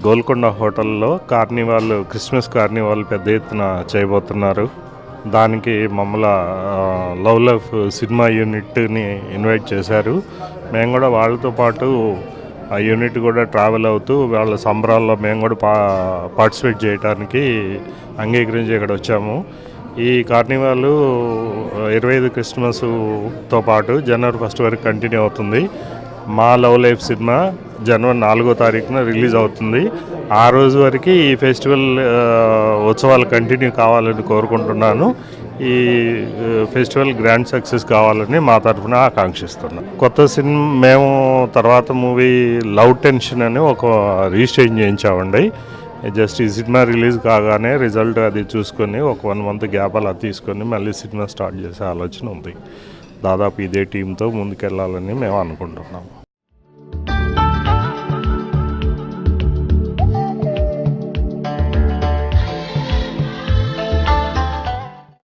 గోల్కొండ హోటల్లో carnival Christmas carnival పెద్ద ఎత్తున చేయబోతున్నారు. దానికి మమ్మల్ని లవ్ లైఫ్ సినిమా యూనిట్ని ఇన్వైట్ చేశారు. మేము కూడా వాళ్ళతో పాటు ఆ యూనిట్ కూడా ట్రావెల్ అవుతూ వాళ్ళ సంబరాల్లో మేము కూడా పార్టిసిపేట్ చేయడానికి అంగీకరించి ఇక్కడ వచ్చాము. ఈ కార్నివాల్ 25 క్రిస్మస్తో పాటు జనవరి 1 వరకు కంటిన్యూ అవుతుంది. మా లవ్ లైఫ్ సినిమా జనవరి 4వ తారీఖున రిలీజ్ అవుతుంది. ఆ రోజు వరకు ఈ ఫెస్టివల్ ఉత్సవాలు కంటిన్యూ కావాలని కోరుకుంటున్నాను. ఈ ఫెస్టివల్ గ్రాండ్ సక్సెస్ కావాలని మా తరఫున ఆకాంక్షిస్తున్నాం. కొత్త సినిమా మేము తర్వాత మూవీ లవ్ టెన్షన్ అని ఒక రిజిస్ట్రేషన్ చేయించామండి. జస్ట్ ఈ సినిమా రిలీజ్ కాగానే రిజల్ట్ అది చూసుకొని ఒక 1 మంత్ గ్యాప్ అలా తీసుకొని మళ్ళీ సినిమా స్టార్ట్ చేసే ఆలోచన ఉంది. దాదాపు ఇదే టీంతో ముందుకెళ్ళాలని మేము అనుకుంటున్నాము.